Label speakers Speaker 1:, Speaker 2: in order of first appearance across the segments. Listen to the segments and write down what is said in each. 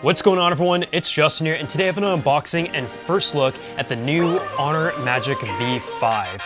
Speaker 1: What's going on, everyone? It's Justin here, and today I have an unboxing and first look at the new Honor Magic V5.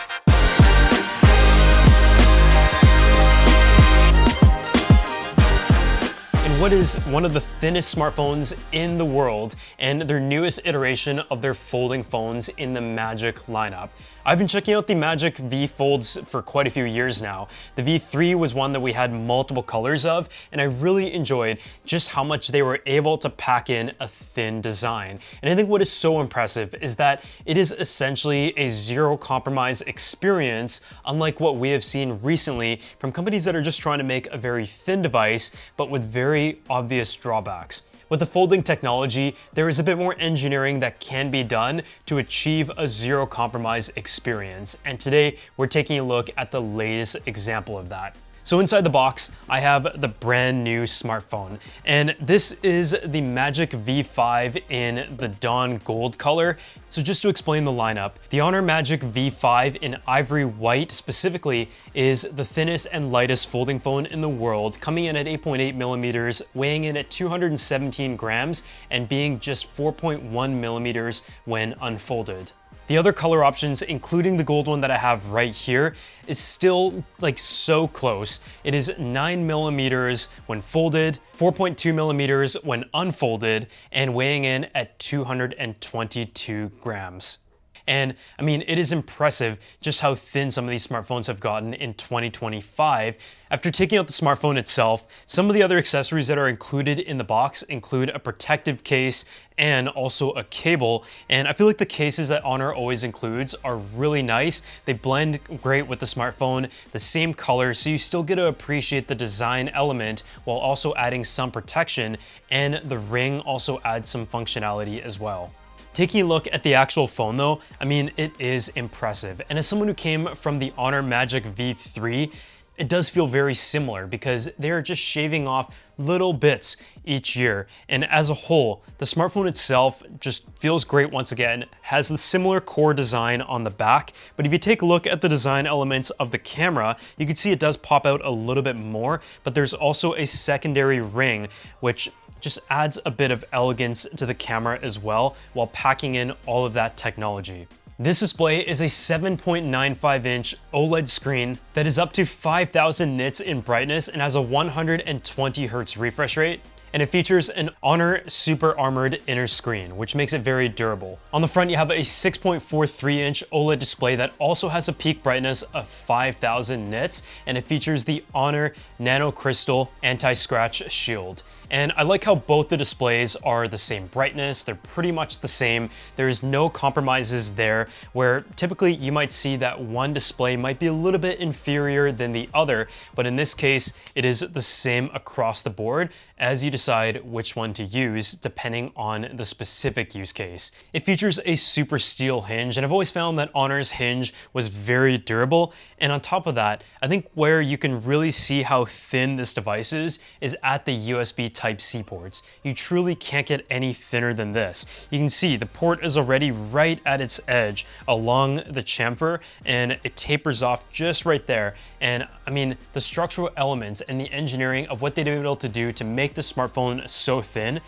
Speaker 1: What is one of the thinnest smartphones in the world and their newest iteration of their folding phones in the Magic lineup. I've been checking out the Magic V Folds for quite a few years now. The V3 was one that we had multiple colors of, and I really enjoyed just how much they were able to pack in a thin design. And I think what is so impressive is that it is essentially a zero compromise experience, unlike what we have seen recently from companies that are just trying to make a very thin device, but with very obvious drawbacks. With the folding technology, there is a bit more engineering that can be done to achieve a zero compromise experience. And today we're taking a look at the latest example of that. So inside the box, I have the brand new smartphone, and this is the Magic V5 in the Dawn Gold color. So just to explain the lineup, the Honor Magic V5 in ivory white specifically is the thinnest and lightest folding phone in the world, coming in at 8.8 millimeters, weighing in at 217 grams, and being just 4.1 millimeters when unfolded. The other color options, including the gold one that I have right here, is still like so close. It is 9 millimeters when folded, 4.2 millimeters when unfolded, and weighing in at 222 grams. And I mean, it is impressive just how thin some of these smartphones have gotten in 2025. After taking out the smartphone itself, some of the other accessories that are included in the box include a protective case and also a cable. And I feel like the cases that Honor always includes are really nice. They blend great with the smartphone, the same color, so you still get to appreciate the design element while also adding some protection, and the ring also adds some functionality as well. Taking a look at the actual phone though, I mean, it is impressive. And as someone who came from the Honor Magic V3, it does feel very similar because they're just shaving off little bits each year. And as a whole, the smartphone itself just feels great once again, has the similar core design on the back. But if you take a look at the design elements of the camera, you can see it does pop out a little bit more, but there's also a secondary ring, which just adds a bit of elegance to the camera as well, while packing in all of that technology. This display is a 7.95-inch OLED screen that is up to 5,000 nits in brightness and has a 120 Hz refresh rate. And it features an Honor Super Armored inner screen, which makes it very durable. On the front, you have a 6.43-inch OLED display that also has a peak brightness of 5,000 nits, and it features the Honor Nano Crystal Anti-Scratch Shield. And I like how both the displays are the same brightness, they're pretty much the same. There's no compromises there, where typically you might see that one display might be a little bit inferior than the other, but in this case, it is the same across the board as you decide which one to use depending on the specific use case. It features a super steel hinge, and I've always found that Honor's hinge was very durable. And on top of that, I think where you can really see how thin this device is at the USB Type-C ports. You truly can't get any thinner than this. You can see the port is already right at its edge along the chamfer, and it tapers off just right there. And I mean, the structural elements and the engineering of what they've been able to do to make the smartphone so thin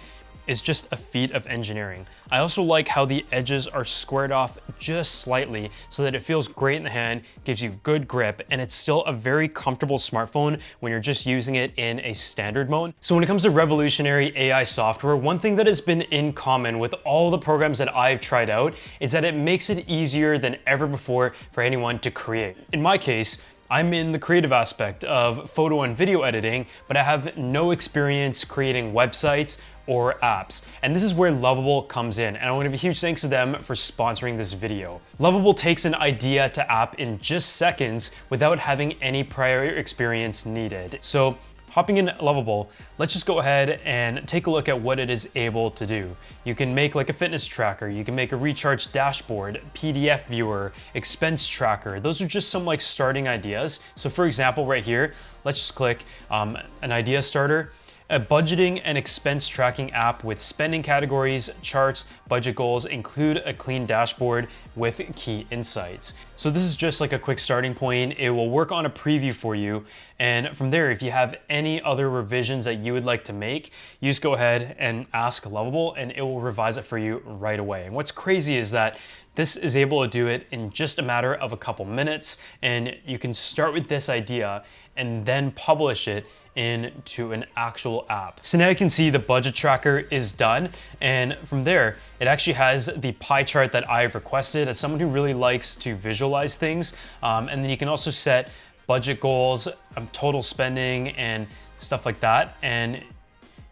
Speaker 1: is just a feat of engineering. I also like how the edges are squared off just slightly so that it feels great in the hand, gives you good grip, and it's still a very comfortable smartphone when you're just using it in a standard mode. So when it comes to revolutionary AI software, one thing that has been in common with all the programs that I've tried out is that it makes it easier than ever before for anyone to create. In my case, I'm in the creative aspect of photo and video editing, but I have no experience creating websites or apps. And this is where Lovable comes in, and I want to give a huge thanks to them for sponsoring this video. Lovable takes an idea to app in just seconds without having any prior experience needed. So hopping in Lovable, let's just go ahead and take a look at what it is able to do. You can make like a fitness tracker, you can make a recharge dashboard, PDF viewer, expense tracker. Those are just some like starting ideas. So for example, right here, let's just click an idea starter. a budgeting and expense tracking app with spending categories, charts, budget goals, include a clean dashboard with key insights. So this is just like a quick starting point. It will work on a preview for you. And from there, if you have any other revisions that you would like to make, you just go ahead and ask Lovable and it will revise it for you right away. And what's crazy is that this is able to do it in just a matter of a couple minutes, and you can start with this idea and then publish it into an actual app. So now you can see the budget tracker is done, and from there it actually has the pie chart that I've requested as someone who really likes to visualize things, and then you can also set budget goals, total spending and stuff like that, and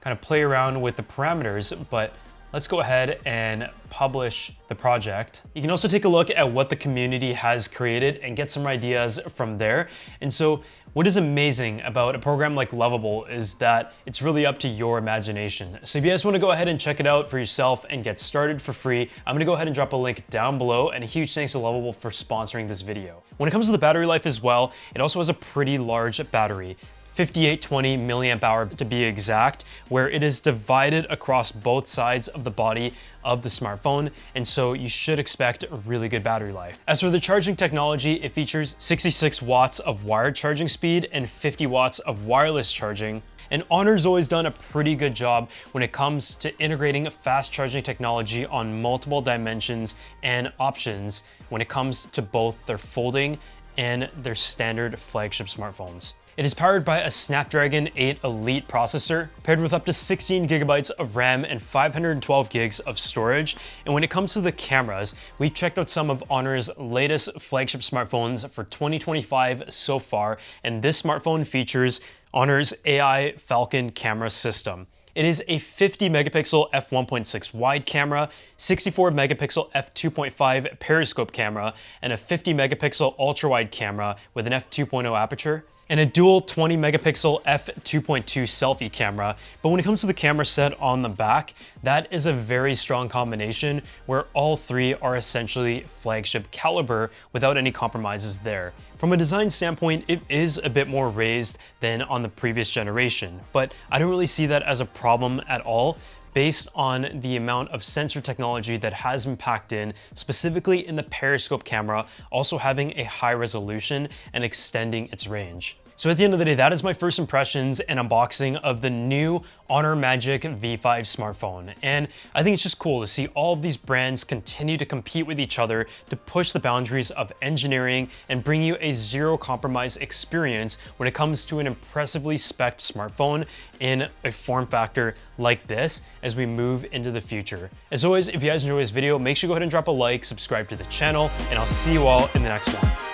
Speaker 1: kind of play around with the parameters. But let's go ahead and publish the project. You can also take a look at what the community has created and get some ideas from there. And so what is amazing about a program like Lovable is that it's really up to your imagination. So if you guys want to go ahead and check it out for yourself and get started for free, I'm gonna go ahead and drop a link down below, and a huge thanks to Lovable for sponsoring this video. When it comes to the battery life as well, it also has a pretty large battery. 5820 milliamp hour to be exact, where it is divided across both sides of the body of the smartphone, and so you should expect a really good battery life. As for the charging technology, it features 66 watts of wired charging speed and 50 watts of wireless charging. And Honor's always done a pretty good job when it comes to integrating fast charging technology on multiple dimensions and options when it comes to both their folding and their standard flagship smartphones. It is powered by a Snapdragon 8 Elite processor, paired with up to 16 gigabytes of RAM and 512 gigs of storage. And when it comes to the cameras, we checked out some of Honor's latest flagship smartphones for 2025 so far, and this smartphone features Honor's AI Falcon camera system. It is a 50 megapixel f1.6 wide camera, 64 megapixel f2.5 periscope camera, and a 50 megapixel ultra wide camera with an f2.0 aperture, and a dual 20 megapixel f2.2 selfie camera. But when it comes to the camera set on the back, that is a very strong combination where all three are essentially flagship caliber without any compromises there. From a design standpoint, it is a bit more raised than on the previous generation, but I don't really see that as a problem at all, based on the amount of sensor technology that has been packed in, specifically in the periscope camera, also having a high resolution and extending its range. So at the end of the day, that is my first impressions and unboxing of the new Honor Magic V5 smartphone. And I think it's just cool to see all of these brands continue to compete with each other to push the boundaries of engineering and bring you a zero compromise experience when it comes to an impressively spec'd smartphone in a form factor like this as we move into the future. As always, if you guys enjoy this video, make sure to go ahead and drop a like, subscribe to the channel, and I'll see you all in the next one.